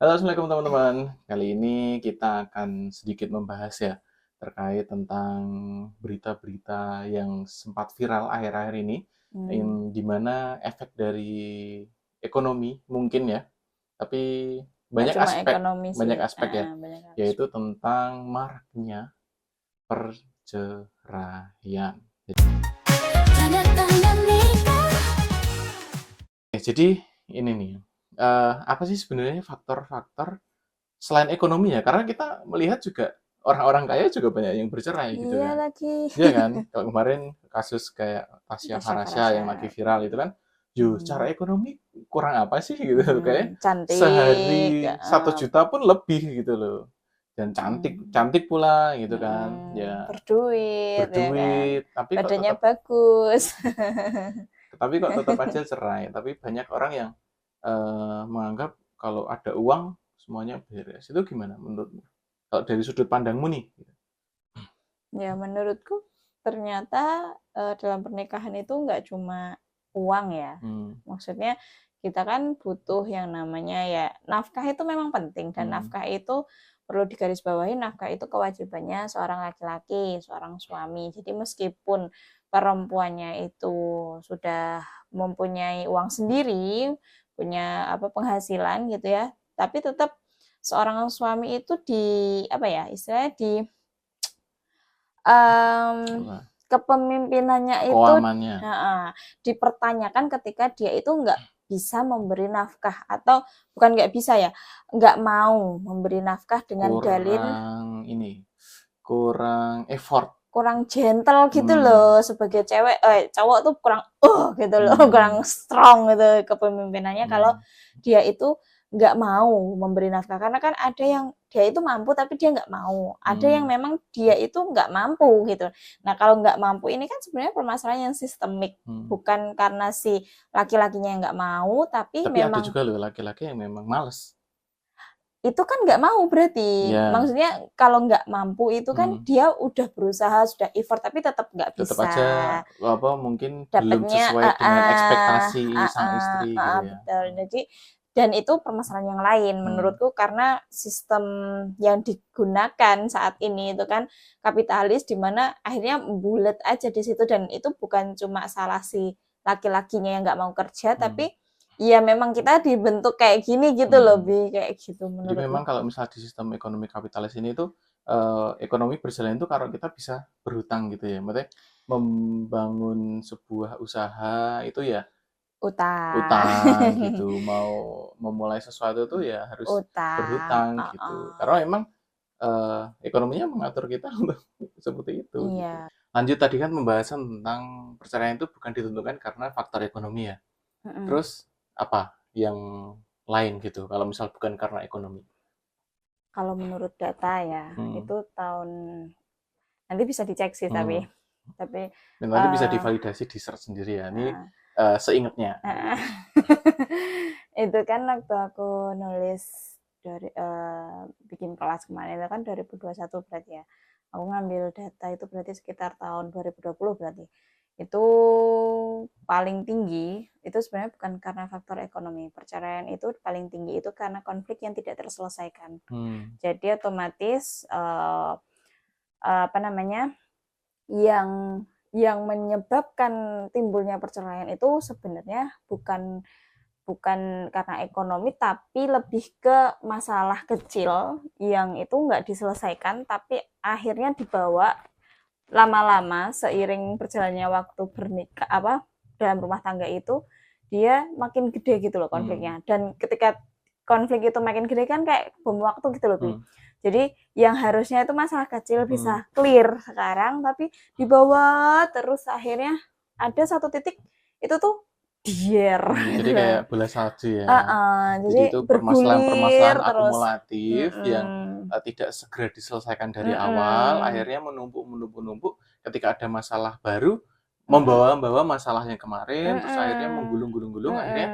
Halo, assalamualaikum teman-teman. Kali ini kita akan sedikit membahas ya terkait tentang berita-berita yang sempat viral akhir-akhir ini, di mana efek dari ekonomi mungkin ya, tapi Nggak banyak cuma aspek, ekonomi sih. banyak aspek ya, Banyak yaitu aspek. tentang maraknya perceraian. Jadi ini nih, apa sih sebenarnya faktor-faktor selain ekonomi ya? Karena kita melihat juga orang-orang kaya juga banyak yang bercerai gitu Iya kan. lagi. Iya kan? Kalau kemarin kasus kayak Tasya Tasya Farasya yang lagi Farasya. viral itu kan, yo secara Hmm. ekonomi kurang apa sih gitu kayak Cantik. sehari 1 juta pun lebih gitu loh. Dan cantik cantik pula gitu kan. Ya Berduit ya kan. berduit, Badannya bagus. tapi kok tetap aja cerai. Tapi banyak orang yang menganggap kalau ada uang semuanya beres. Itu gimana menurutmu? Kalau dari sudut pandangmu nih? Ya menurutku ternyata dalam pernikahan itu nggak cuma uang ya. Hmm. Maksudnya kita kan butuh yang namanya ya nafkah itu memang penting dan nafkah itu perlu digarisbawahi, nafkah itu kewajibannya seorang laki-laki, seorang suami. Jadi meskipun perempuannya itu sudah mempunyai uang sendiri, punya apa penghasilan gitu ya, tapi tetap seorang suami itu di apa ya istilahnya kepemimpinannya itu Keuangannya. dipertanyakan ketika dia itu nggak bisa memberi nafkah atau bukan nggak bisa ya, nggak mau memberi nafkah dengan dalil Kurang effort. kurang gentle gitu loh sebagai cewek, cowok tuh kurang gitu loh, kurang strong gitu kepemimpinannya kalau dia itu nggak mau memberi nafkah karena kan ada yang dia itu mampu tapi dia nggak mau, ada yang memang dia itu nggak mampu gitu. Nah kalau nggak mampu ini kan sebenarnya permasalahan yang sistemik, bukan karena si laki-lakinya yang nggak mau, tapi ada memang juga loh laki-laki yang memang males. itu kan nggak mau berarti. Ya, Maksudnya kalau nggak mampu itu kan dia udah berusaha, sudah effort, tapi tetap nggak tetap bisa. aja mungkin belum Dapatnya sesuai dengan ekspektasi sang istri gitu ya. betul. Jadi dan itu permasalahan yang lain menurutku karena sistem yang digunakan saat ini itu kan kapitalis, di mana akhirnya bulat aja di situ, dan itu bukan cuma salah si laki-lakinya yang nggak mau kerja, tapi ya memang kita dibentuk kayak gini gitu loh, kayak gitu Jadi memang menurutku. kalau misalnya di sistem ekonomi kapitalis ini tuh ekonomi berjalan itu kalau kita bisa berhutang gitu ya. Maksudnya membangun sebuah usaha itu ya Utang. utang gitu. Mau memulai sesuatu tuh ya harus Utang. berhutang gitu. Karena memang ekonominya mengatur kita untuk seperti itu gitu. Iya. Lanjut tadi kan pembahasan tentang perceraian itu bukan ditentukan karena faktor ekonomi ya. Terus apa yang lain gitu kalau misal bukan karena ekonomi? Kalau menurut data ya, itu tahun nanti bisa dicek sih, tapi Dan nanti bisa divalidasi di search sendiri ya. Ini seingatnya. itu kan waktu aku nulis dari bikin kelas kemarin itu kan 2021 berarti ya. Aku ngambil data itu berarti sekitar tahun 2020 berarti. Itu paling tinggi itu sebenarnya bukan karena faktor ekonomi. Perceraian itu paling tinggi itu karena konflik yang tidak terselesaikan. Jadi otomatis apa namanya yang menyebabkan timbulnya perceraian itu sebenarnya bukan karena ekonomi, tapi lebih ke masalah kecil yang itu nggak diselesaikan, tapi akhirnya dibawa lama-lama seiring berjalannya waktu bernikah dalam rumah tangga itu dia makin gede gitu loh konfliknya. Dan ketika konflik itu makin gede kan kayak bom waktu gitu loh, Jadi yang harusnya itu masalah kecil bisa clear sekarang, tapi dibawa terus akhirnya ada satu titik itu tuh dier. Jadi kayak bola salju ya. Jadi itu bergulir permasalahan terus. akumulatif yang tidak segera diselesaikan dari awal, akhirnya menumpuk. Ketika ada masalah baru, membawa masalah yang kemarin, terus akhirnya menggulung, akhirnya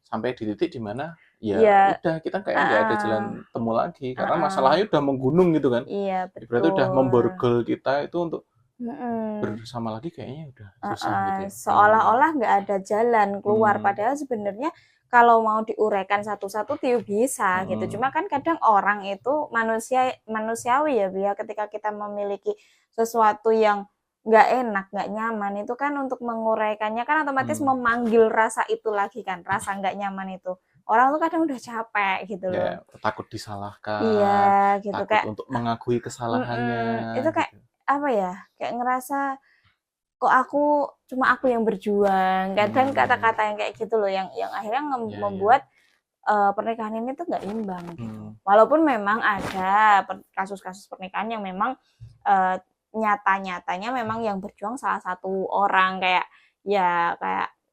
sampai di titik dimana ya udah kita kayak nggak ada jalan temu lagi karena masalahnya udah menggunung gitu kan. Iya, Berarti udah betul. memborgol kita itu untuk bersama lagi kayaknya udah susah gitu ya. Seolah-olah nggak ada jalan keluar, padahal sebenarnya kalau mau diuraikan satu-satu bisa gitu. Cuma kan kadang orang itu manusiawi ya, Bia, ketika kita memiliki sesuatu yang nggak enak, nggak nyaman, itu kan untuk menguraikannya kan otomatis memanggil rasa itu lagi kan, rasa nggak nyaman itu. Orang tuh kadang udah capek gitu loh. Takut disalahkan, Iya gitu, takut kayak untuk mengakui kesalahannya itu kayak gitu. apa ya, kayak ngerasa kok cuma aku yang berjuang. Kadang kata-kata yang kayak gitu loh yang akhirnya membuat pernikahan ini tuh nggak imbang gitu. Walaupun memang ada kasus-kasus pernikahan yang memang nyata-nyatanya memang yang berjuang salah satu orang, kayak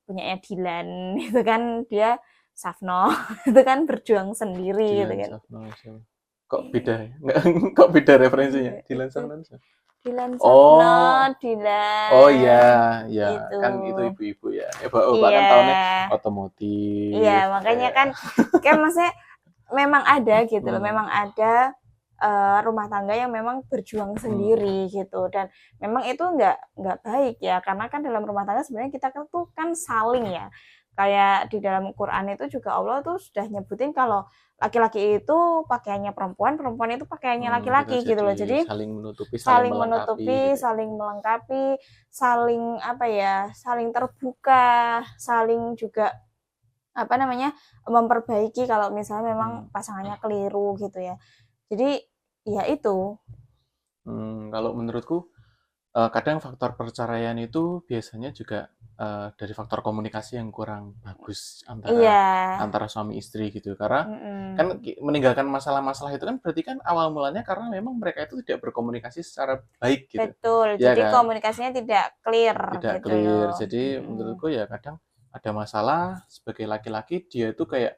punyanya Dilan itu kan, dia Safno itu kan berjuang sendiri gitu Dilan kan. Safno kok beda ya? Kok beda referensinya? Dilan Safno. Dilan Safno, Dilan. Oh iya, ya itu. kan itu ibu-ibu ya. Bapak kan tahunnya otomotif. Iya, makanya kan maksudnya memang ada gitu loh, memang ada rumah tangga yang memang berjuang sendiri gitu, dan memang itu nggak baik ya, karena kan dalam rumah tangga sebenarnya kita tuh kan saling ya, kayak di dalam Quran itu juga Allah tuh sudah nyebutin kalau laki-laki itu pakaiannya perempuan, perempuan itu pakaiannya laki-laki gitu loh. Jadi saling menutupi, saling melengkapi, saling apa ya, saling terbuka, saling juga apa namanya, memperbaiki kalau misalnya memang pasangannya keliru gitu ya. Jadi ya itu. Kalau menurutku kadang faktor perceraian itu biasanya juga dari faktor komunikasi yang kurang bagus antara suami istri gitu, karena kan meninggalkan masalah-masalah itu kan berarti kan awal mulanya karena memang mereka itu tidak berkomunikasi secara baik gitu. Betul, ya jadi kan? komunikasinya tidak clear gitu loh. Jadi menurutku ya kadang ada masalah, sebagai laki-laki dia itu kayak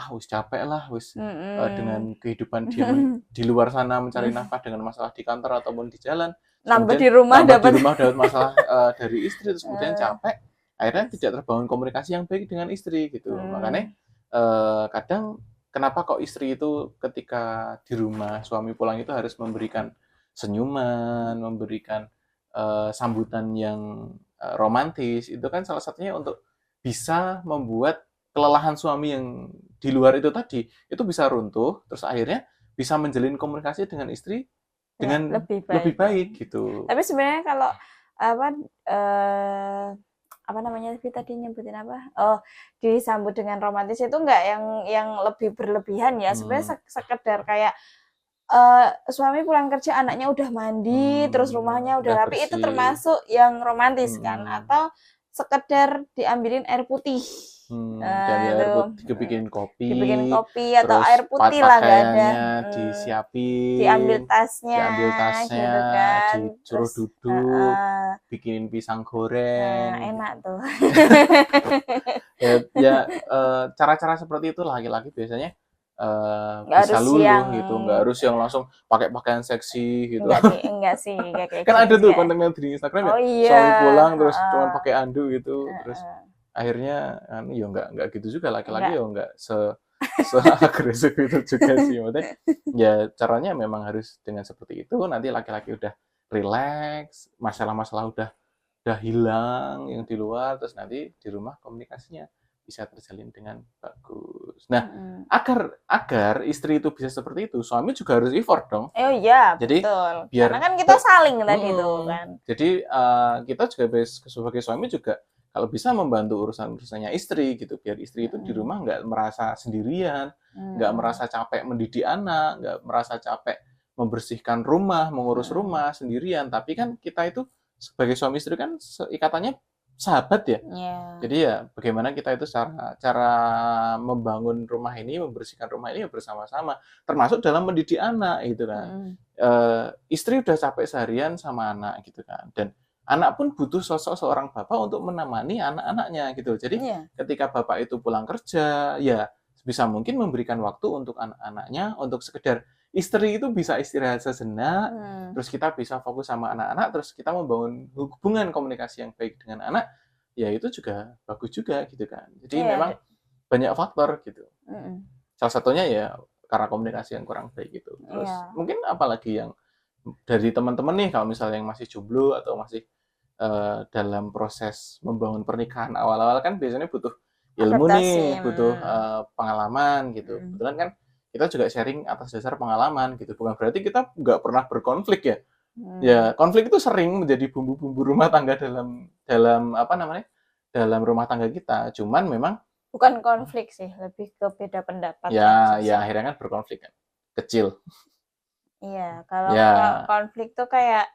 wis capek lah wis dengan kehidupan dia di luar sana mencari nafkah dengan masalah di kantor ataupun di jalan, nambah di rumah dapat masalah dari istri, terus kemudian capek, akhirnya tidak terbangun komunikasi yang baik dengan istri gitu. Makanya kadang kenapa kok istri itu ketika di rumah suami pulang itu harus memberikan senyuman, memberikan sambutan yang romantis, itu kan salah satunya untuk bisa membuat kelelahan suami yang di luar itu tadi itu bisa runtuh, terus akhirnya bisa menjalin komunikasi dengan istri dengan lebih baik gitu. Tapi sebenarnya kalau apa namanya tadi nyebutin apa? Disambut dengan romantis itu enggak yang lebih berlebihan ya. Sebenarnya sekedar kayak suami pulang kerja, anaknya udah mandi, terus rumahnya udah rapi, bersih. Itu termasuk yang romantis kan? Atau sekedar diambilin air putih. Air putih, dibikin kopi atau air putih lah, nggak ada. Disiapin, diambil tasnya gitu kan. Disuruh duduk, bikin pisang goreng. Enak tuh. Cara-cara seperti itu laki-laki biasanya bisa luluh gitu, nggak harus yang langsung pakai pakaian seksi gitu. Enggak sih kan ada tuh konten di Instagram suami pulang terus cuma pakai anduk gitu, terus akhirnya ya nggak gitu juga, laki-laki ya nggak agresif itu juga sih. Maksudnya ya caranya memang harus dengan seperti itu, nanti laki-laki udah relax, masalah-masalah udah hilang yang di luar, terus nanti di rumah komunikasinya bisa terjalin dengan bagus. Nah, agar istri itu bisa seperti itu, suami juga harus effort dong. Oh iya, jadi betul. Karena kan kita saling tadi itu kan. Jadi kita juga sebagai suami juga kalau bisa membantu urusannya istri gitu, biar istri itu di rumah nggak merasa sendirian, nggak merasa capek mendidik anak, nggak merasa capek membersihkan rumah, mengurus rumah sendirian. Tapi kan kita itu sebagai suami istri kan ikatannya sahabat ya. Jadi ya bagaimana kita itu cara membangun rumah ini, membersihkan rumah ini bersama-sama, termasuk dalam mendidik anak gitu kan. Istri udah capek seharian sama anak gitu kan, dan anak pun butuh sosok seorang bapak untuk menemani anak-anaknya gitu. Jadi ketika bapak itu pulang kerja, ya bisa mungkin memberikan waktu untuk anak-anaknya, untuk sekedar istri itu bisa istirahat sejenak, terus kita bisa fokus sama anak-anak, terus kita membangun hubungan komunikasi yang baik dengan anak, ya itu juga bagus juga gitu kan. Jadi memang banyak faktor gitu. Salah satunya ya karena komunikasi yang kurang baik gitu. Terus mungkin apalagi yang dari teman-teman nih, kalau misalnya yang masih jomblo atau masih dalam proses membangun pernikahan awal-awal kan biasanya butuh ilmu nih, adaptasi. butuh pengalaman gitu. Hmm. Kebetulan kan kita juga sharing atas dasar pengalaman gitu. Bukan berarti kita nggak pernah berkonflik ya. Ya, konflik itu sering menjadi bumbu-bumbu rumah tangga dalam apa namanya? Dalam rumah tangga kita. Cuman memang Bukan konflik sih, lebih ke beda pendapat ya aja sih. akhirnya kan berkonflik kan. Kecil. Iya, kalau Ya, konflik tuh kayak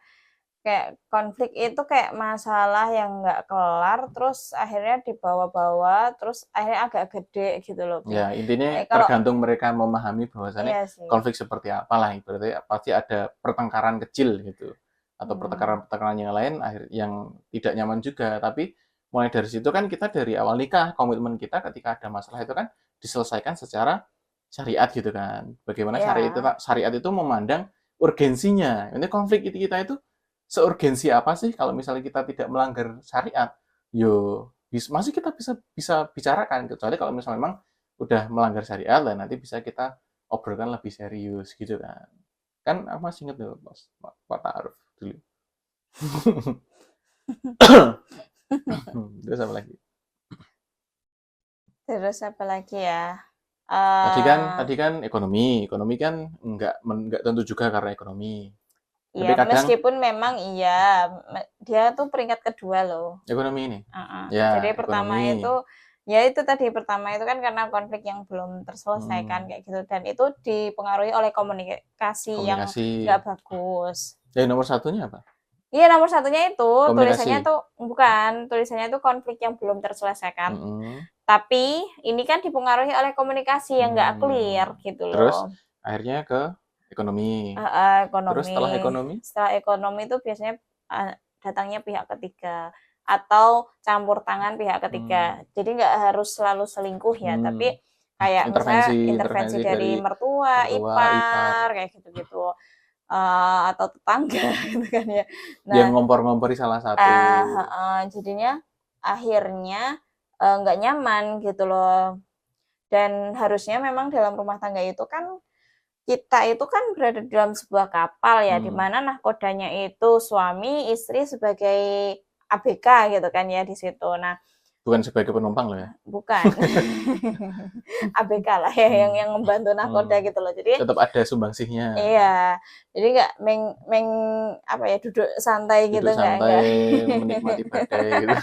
konflik itu kayak masalah yang nggak kelar, terus akhirnya dibawa-bawa, terus akhirnya agak gede gitu loh, Pi. ya intinya Kalau tergantung mereka memahami bahwasannya iya sih. konflik seperti apa lah. Berarti pasti ada pertengkaran kecil gitu. Atau Hmm. pertengkaran-pertengkaran yang lain yang tidak nyaman juga. Tapi mulai dari situ kan kita dari awal nikah, komitmen kita ketika ada masalah itu kan diselesaikan secara syariat gitu kan. Bagaimana Ya, syariat itu memandang urgensinya. Ini konflik kita itu seurgensi apa sih kalau misalnya kita tidak melanggar syariat? Yo, masih kita bisa bicarakan kecuali kalau misalnya memang udah melanggar syariat lah nanti bisa kita obrolkan lebih serius gitu kan. Kan aku masih inget tuh Pak Ta'aruf dulu. Terus apa lagi? terus apa lagi ya? Tadi kan ekonomi kan nggak tentu juga karena ekonomi. Tapi Ya, kadang meskipun memang iya, dia tuh peringkat kedua loh. ekonomi ini, Jadi ya pertama ekonomi. itu, ya itu tadi pertama itu kan karena konflik yang belum terselesaikan kayak gitu, dan itu dipengaruhi oleh komunikasi yang Komunikasi. nggak bagus. Jadi nomor satunya apa? Iya, nomor satunya itu tulisannya Komunikasi. tuh bukan, tulisannya tuh konflik yang belum terselesaikan. Mm-mm. Tapi ini kan dipengaruhi oleh komunikasi yang nggak clear gitu Terus loh. akhirnya ke ekonomi. Terus Ekonomi. setelah ekonomi? Setelah ekonomi itu biasanya datangnya pihak ketiga atau campur tangan pihak ketiga. Jadi nggak harus selalu selingkuh ya, tapi kayak misalnya intervensi dari mertua, ipar, kayak gitu-gitu. Atau tetangga gitu kan ya. Yang Nah, ngompor-ngompori salah satu. jadinya akhirnya nggak nyaman gitu loh. Dan harusnya memang dalam rumah tangga itu kan kita itu kan berada dalam sebuah kapal ya, di mana nahkodanya itu suami, istri sebagai ABK gitu kan ya di situ. Nah, Bukan sebagai penumpang loh ya. bukan. ABK lah ya yang membantu nahkoda gitu loh. Jadi tetap ada sumbangsihnya. iya. Jadi nggak apa ya, duduk santai gitu, Duduk santai, enggak. menikmati badai gitu.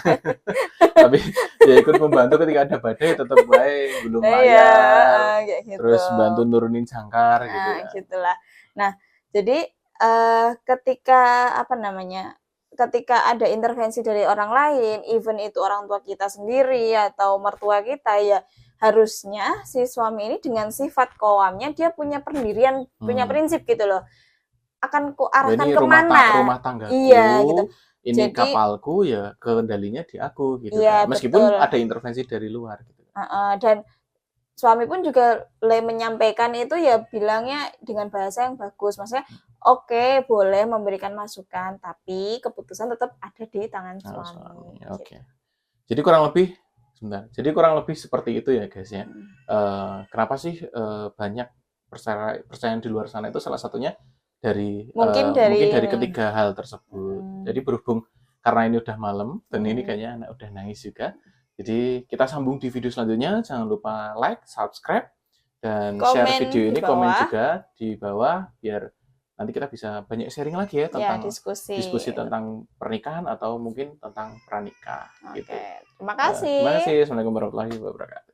Tapi ya ikut membantu ketika ada badai tetap baik, gulung layar. Kayak gitu. Terus bantu nurunin jangkar gitu ya. Gitulah. Nah, jadi ketika ketika ada intervensi dari orang lain, even itu orang tua kita sendiri atau mertua kita, ya harusnya si suami ini dengan sifat qawamnya dia punya pendirian, punya prinsip gitu loh. Akan kuarahkan kemana? Rumah tanggaku. Iya, gitu. Ini jadi, kapalku ya kendalinya di aku gitu iya, kan. Meskipun betul. ada intervensi dari luar gitu. Dan suami pun juga menyampaikan itu ya bilangnya dengan bahasa yang bagus. Maksudnya oke, boleh memberikan masukan, tapi keputusan tetap ada di tangan suami. Oke. Jadi kurang lebih seperti itu ya guys ya. Kenapa sih banyak percayaan di luar sana itu salah satunya mungkin dari ketiga hal tersebut. Jadi berhubung karena ini udah malam dan ini kayaknya anak udah nangis juga. Jadi kita sambung di video selanjutnya. Jangan lupa like, subscribe, dan share video ini, komen juga di bawah biar nanti kita bisa banyak sharing lagi ya tentang diskusi tentang pernikahan atau mungkin tentang pranikah. Gitu. Terima kasih. Terima kasih. Assalamualaikum warahmatullahi wabarakatuh.